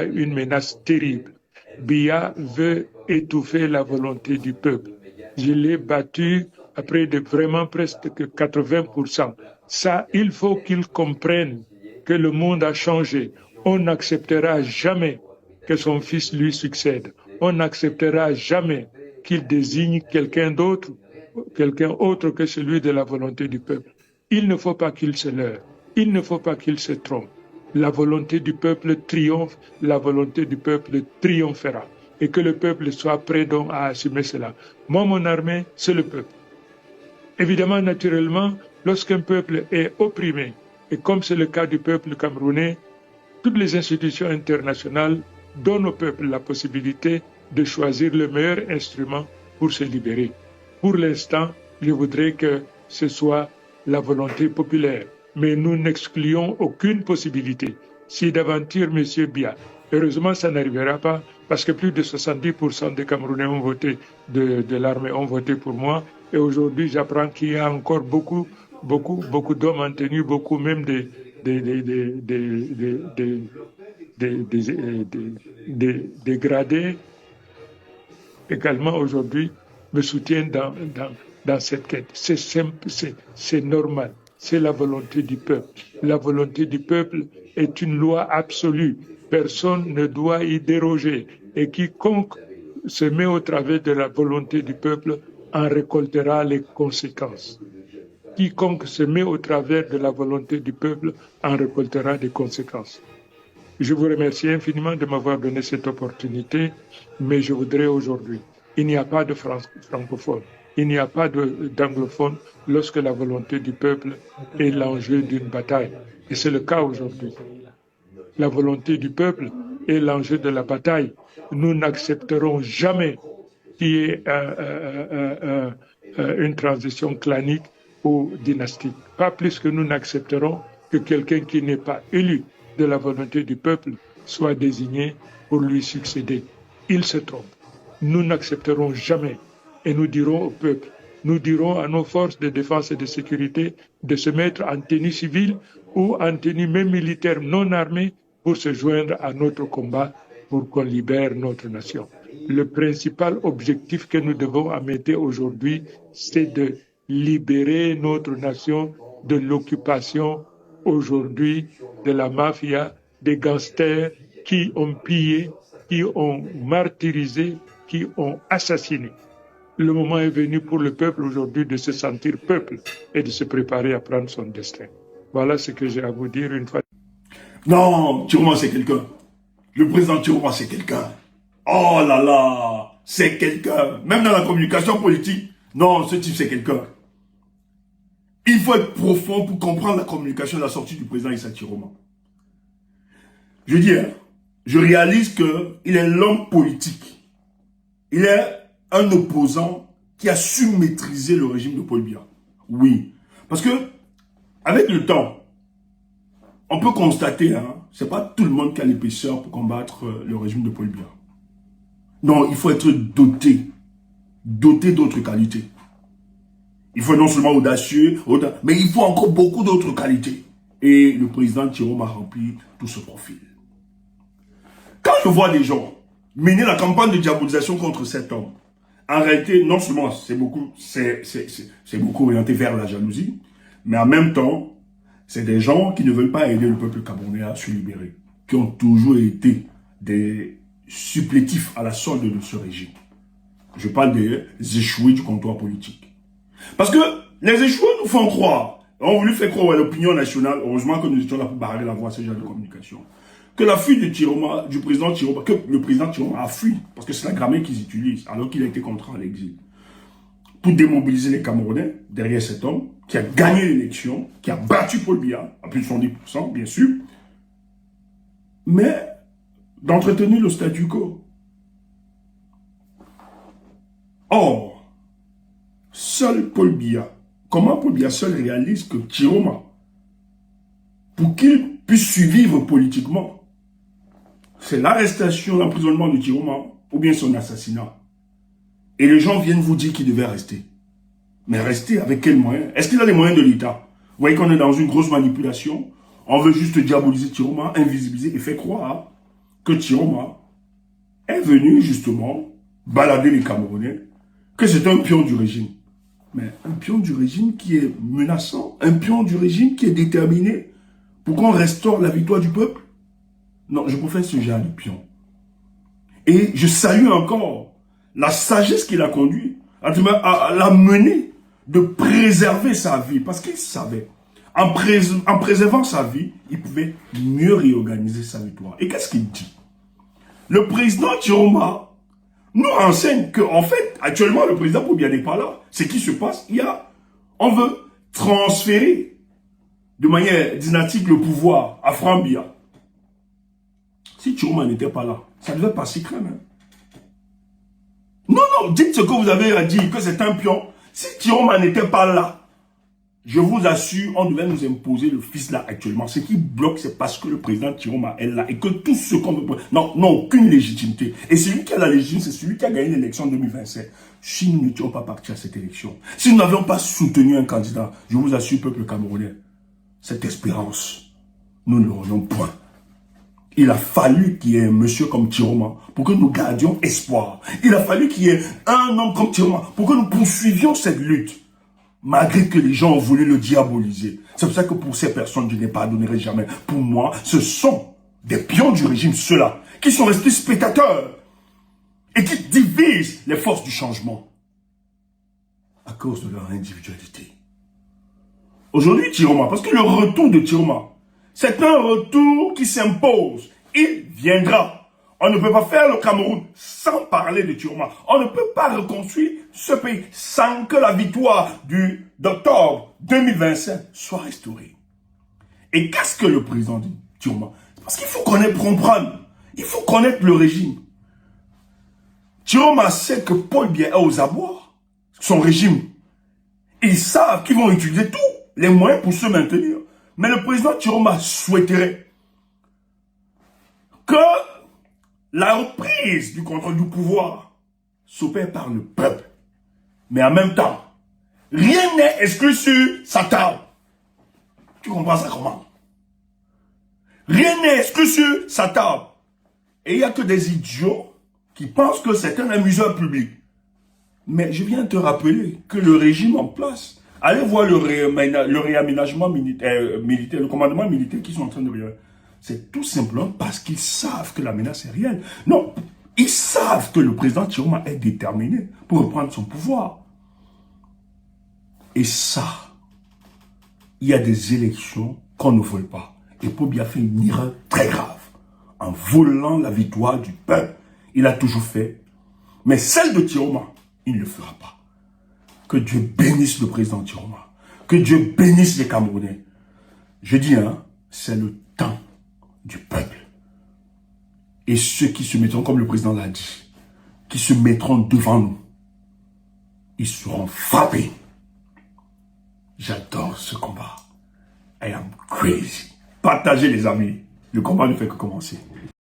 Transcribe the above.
une menace terrible. Biya veut étouffer la volonté du peuple. Je l'ai battu à près de vraiment presque 80%. Ça, il faut qu'il comprenne que le monde a changé. On n'acceptera jamais que son fils lui succède. On n'acceptera jamais qu'il désigne quelqu'un autre que celui de la volonté du peuple. Il ne faut pas qu'il se leurre. Il ne faut pas qu'il se trompe. La volonté du peuple triomphe, la volonté du peuple triomphera. Et que le peuple soit prêt donc à assumer cela. Moi, mon armée, c'est le peuple. Évidemment, naturellement, lorsqu'un peuple est opprimé, et comme c'est le cas du peuple camerounais, toutes les institutions internationales donnent au peuple la possibilité de choisir le meilleur instrument pour se libérer. Pour l'instant, je voudrais que ce soit la volonté populaire. Mais nous n'excluons aucune possibilité. Si d'aventure, M. Biya, heureusement, ça n'arrivera pas, parce que plus de 70% des Camerounais ont voté, de l'armée ont voté pour moi. Et aujourd'hui, j'apprends qu'il y a encore beaucoup d'hommes en tenue, beaucoup même des gradés également aujourd'hui me soutiennent dans cette quête. C'est simple, c'est normal. C'est la volonté du peuple. La volonté du peuple est une loi absolue. Personne ne doit y déroger. Et quiconque se met au travers de la volonté du peuple en récoltera les conséquences. Quiconque se met au travers de la volonté du peuple en récoltera des conséquences. Je vous remercie infiniment de m'avoir donné cette opportunité, mais je voudrais aujourd'hui, il n'y a pas de francophone, il n'y a pas d'anglophone lorsque la volonté du peuple est l'enjeu d'une bataille. Et c'est le cas aujourd'hui. La volonté du peuple est l'enjeu de la bataille. Nous n'accepterons jamais qu'il y ait une transition clanique ou dynastique. Pas plus que nous n'accepterons que quelqu'un qui n'est pas élu de la volonté du peuple soit désigné pour lui succéder. Il se trompe. Nous n'accepterons jamais et nous dirons au peuple, nous dirons à nos forces de défense et de sécurité de se mettre en tenue civile ou en tenue même militaire non armée pour se joindre à notre combat pour qu'on libère notre nation. Le principal objectif que nous devons améter aujourd'hui, c'est de libérer notre nation de l'occupation aujourd'hui de la mafia, des gangsters qui ont pillé, qui ont martyrisé, qui ont assassiné. Le moment est venu pour le peuple aujourd'hui de se sentir peuple et de se préparer à prendre son destin. Voilà ce que j'ai à vous dire une fois. Non, Chiroma c'est quelqu'un. Le président Chiroma c'est quelqu'un. Oh là là, c'est quelqu'un. Même dans la communication politique, non, ce type c'est quelqu'un. Il faut être profond pour comprendre la communication de la sortie du président Issa Chiroma. Je dis, je réalise qu'il est l'homme politique. Il est un opposant qui a su maîtriser le régime de Paul Biya. Oui. Parce que, avec le temps, on peut constater, c'est pas tout le monde qui a l'épaisseur pour combattre le régime de Paul Biya. Non, il faut être doté d'autres qualités. Il faut non seulement audacieux, mais il faut encore beaucoup d'autres qualités. Et le président Chiroma a rempli tout ce profil. Quand je vois des gens mener la campagne de diabolisation contre cet homme, en réalité, non seulement c'est beaucoup orienté vers la jalousie, mais en même temps, c'est des gens qui ne veulent pas aider le peuple camerounais à se libérer, qui ont toujours été des supplétifs à la solde de ce régime. Je parle des échoués du comptoir politique. Parce que les échoués nous font croire, on voulu faire croire à l'opinion nationale, heureusement que nous étions là pour barrer la voie à ce genre de communication, que la fuite de Chiroma, du président Chiroma, que le président Chiroma a fui, parce que c'est la grammaire qu'ils utilisent, alors qu'il a été contraint à l'exil, pour démobiliser les Camerounais derrière cet homme qui a gagné l'élection, qui a battu Paul Biya, à plus de 70%, bien sûr, mais d'entretenir le statu quo. Or, seul Paul Biya, comment Paul Biya seul réalise que Chiroma, pour qu'il puisse survivre politiquement, c'est l'arrestation, l'emprisonnement de Chiroma, ou bien son assassinat. Et les gens viennent vous dire qu'il devait rester. Mais rester avec quels moyens? Est-ce qu'il a les moyens de l'État? Vous voyez qu'on est dans une grosse manipulation. On veut juste diaboliser Chiroma, invisibiliser et faire croire que Tiroma est venu justement balader les Camerounais, que c'est un pion du régime. Mais un pion du régime qui est menaçant, un pion du régime qui est déterminé pour qu'on restaure la victoire du peuple. Non, je préfère ce genre de pion. Et je salue encore la sagesse qu'il a conduit à la mener de préserver sa vie. Parce qu'il savait, en préservant sa vie, il pouvait mieux réorganiser sa victoire. Et qu'est-ce qu'il dit? Le président Tiroma nous renseigne qu'en fait, actuellement, le président Pobia n'est pas là. Ce qui se passe, on veut transférer de manière dynastique le pouvoir à Frambia. Si Tiroma n'était pas là, ça devait passer crème. Hein? Non, dites ce que vous avez à dire, que c'est un pion. Si Tiroma n'était pas là, je vous assure, on devait nous imposer le fils là actuellement. Ce qui bloque, c'est parce que le président Tiroma est là et que tout ce qu'on veut... Non, aucune légitimité. Et celui qui a la légitimité, c'est celui qui a gagné l'élection en 2027. Si nous n'étions pas partis à cette élection, si nous n'avions pas soutenu un candidat, je vous assure, peuple camerounais, cette espérance, nous ne l'aurions point. Il a fallu qu'il y ait un monsieur comme Tiroma pour que nous gardions espoir. Il a fallu qu'il y ait un homme comme Tiroma pour que nous poursuivions cette lutte. Malgré que les gens ont voulu le diaboliser. C'est pour ça que pour ces personnes, je ne les pardonnerai jamais. Pour moi, ce sont des pions du régime, ceux-là, qui sont restés spectateurs et qui divisent les forces du changement à cause de leur individualité. Aujourd'hui, Tiroma, parce que le retour de Tiroma, c'est un retour qui s'impose. Il viendra. On ne peut pas faire le Cameroun sans parler de Tiroma. On ne peut pas reconstruire ce pays sans que la victoire d'octobre 2025 soit restaurée. Et qu'est-ce que le président dit, Tiroma? Parce qu'il faut comprendre. Il faut connaître le régime. Tiroma sait que Paul Biya est aux abois, son régime. Ils savent qu'ils vont utiliser tous les moyens pour se maintenir. Mais le président Tiroma souhaiterait que la reprise du contrôle du pouvoir s'opère par le peuple. Mais en même temps, rien n'est exclu sur sa table. Tu comprends ça comment? Rien n'est exclu sur sa table. Et il n'y a que des idiots qui pensent que c'est un amuseur public. Mais je viens te rappeler que le régime en place, allez voir le réaménagement militaire, le commandement militaire qui sont en train de réaliser. C'est tout simplement parce qu'ils savent que la menace est réelle. Non, ils savent que le président Tiroma est déterminé pour reprendre son pouvoir. Et ça, il y a des élections qu'on ne vole pas. Et Pobia fait une erreur très grave. En volant la victoire du peuple, il a toujours fait. Mais celle de Tiroma, il ne le fera pas. Que Dieu bénisse le président Tiroma. Que Dieu bénisse les Camerounais. Je dis, c'est le temps du peuple. Et ceux qui se mettront, comme le président l'a dit, qui se mettront devant nous, ils seront frappés. J'adore ce combat. I am crazy. Partagez les amis. Le combat ne fait que commencer.